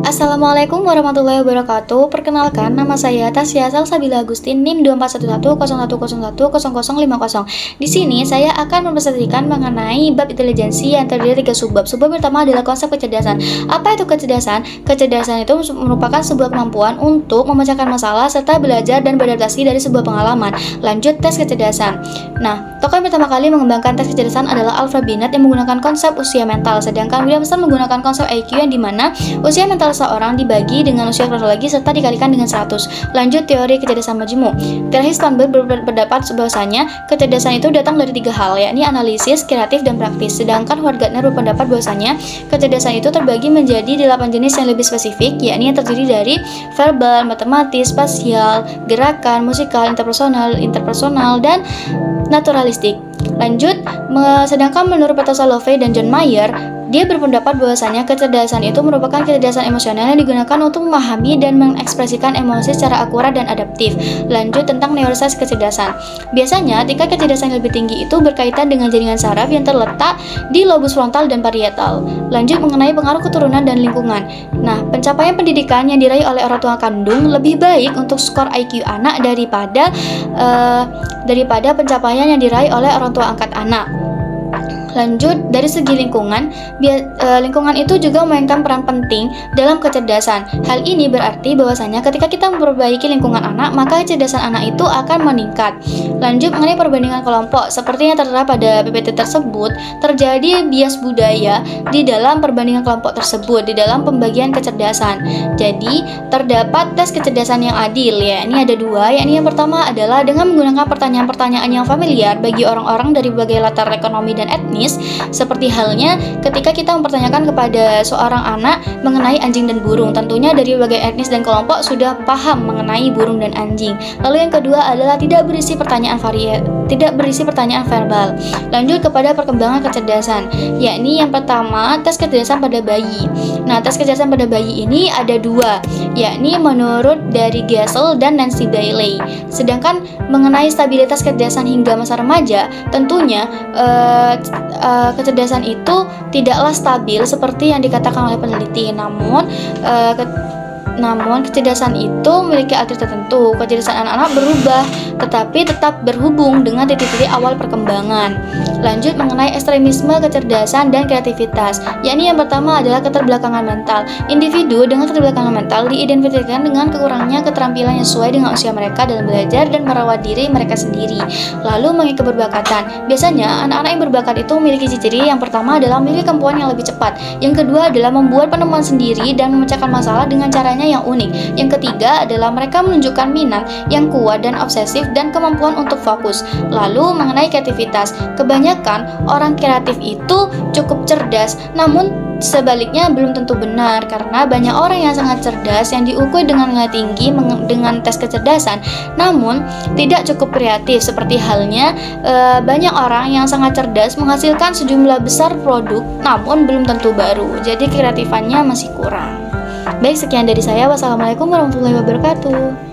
Assalamualaikum warahmatullahi wabarakatuh. Perkenalkan, nama saya Tasya Salsabila Agustin, NIM 241101110050. Di sini saya akan mempresentasikan mengenai bab intelijensi yang terdiri dari 3 subbab. Subbab pertama adalah konsep kecerdasan. Apa itu kecerdasan? Kecerdasan itu merupakan sebuah kemampuan untuk memecahkan masalah serta belajar dan beradaptasi dari sebuah pengalaman. Lanjut, tes kecerdasan. Nah, tokoh yang pertama kali mengembangkan tes kecerdasan adalah Alfred Binet yang menggunakan konsep usia mental, sedangkan Williamson menggunakan konsep IQ yang dimana usia mental seorang dibagi dengan usia kronologi serta dikalikan dengan 100. Lanjut, teori kecerdasan majemuk. Terhis Thornberg berpendapat bahwasanya kecerdasan itu datang dari 3 hal, yakni analisis, kreatif, dan praktis. Sedangkan Howard Gardner berpendapat bahwasanya kecerdasan itu terbagi menjadi 8 jenis yang lebih spesifik, yakni yang terdiri dari verbal, matematis, spasial, gerakan, musikal, interpersonal, dan naturalistik. Lanjut, sedangkan menurut Peter Salovey dan John Mayer, dia berpendapat bahwasanya kecerdasan itu merupakan kecerdasan emosional yang digunakan untuk memahami dan mengekspresikan emosi secara akurat dan adaptif. Lanjut, tentang neuroscience kecerdasan. Biasanya, tingkat kecerdasan yang lebih tinggi itu berkaitan dengan jaringan saraf yang terletak di lobus frontal dan parietal. Lanjut, mengenai pengaruh keturunan dan lingkungan. Nah, pencapaian pendidikan yang diraih oleh orang tua kandung lebih baik untuk skor IQ anak daripada pencapaian yang diraih oleh orang tua angkat anak. Lanjut, dari segi lingkungan, lingkungan itu juga memainkan peran penting dalam kecerdasan. Hal ini berarti bahwasanya ketika kita memperbaiki lingkungan anak, maka kecerdasan anak itu akan meningkat. Lanjut, mengenai perbandingan kelompok, seperti yang tertera pada PPT tersebut, terjadi bias budaya di dalam perbandingan kelompok tersebut di dalam pembagian kecerdasan. Jadi, terdapat tes kecerdasan yang adil, yakni ada 2, yakni yang pertama adalah dengan menggunakan pertanyaan-pertanyaan yang familiar bagi orang-orang dari berbagai latar ekonomi dan etnis. Seperti halnya ketika kita mempertanyakan kepada seorang anak mengenai anjing dan burung, tentunya dari berbagai etnis dan kelompok sudah paham mengenai burung dan anjing. Lalu yang kedua adalah tidak berisi pertanyaan verbal. Lanjut kepada perkembangan kecerdasan, yakni yang pertama tes kecerdasan pada bayi. Nah, tes kecerdasan pada bayi ini ada 2, yakni menurut dari Gesell dan Nancy Bailey. Sedangkan mengenai stabilitas kecerdasan hingga masa remaja, tentunya kecerdasan itu tidaklah stabil seperti yang dikatakan oleh peneliti, namun kecerdasan itu memiliki arti tertentu. Kecerdasan anak-anak berubah, tetapi tetap berhubung dengan titik-titik awal perkembangan. Lanjut, mengenai ekstremisme kecerdasan dan kreativitas, yakni yang pertama adalah keterbelakangan mental. Individu dengan keterbelakangan mental diidentifikasikan dengan kekurangnya keterampilan yang sesuai dengan usia mereka dalam belajar dan merawat diri mereka sendiri. Lalu, mengenai keberbakatan, biasanya anak-anak yang berbakat itu memiliki ciri yang pertama adalah memiliki kemampuan yang lebih cepat. Yang kedua adalah membuat penemuan sendiri dan memecahkan masalah dengan caranya yang unik. Yang ketiga adalah mereka menunjukkan minat yang kuat dan obsesif dan kemampuan untuk fokus. Lalu, mengenai kreativitas, kebanyakan orang kreatif itu cukup cerdas, namun sebaliknya belum tentu benar, karena banyak orang yang sangat cerdas yang diukur dengan nilai tinggi dengan tes kecerdasan, namun tidak cukup kreatif. Seperti halnya banyak orang yang sangat cerdas menghasilkan sejumlah besar produk, namun belum tentu baru. Jadi kreatifannya masih kurang. Baik, sekian dari saya. Wassalamualaikum warahmatullahi wabarakatuh.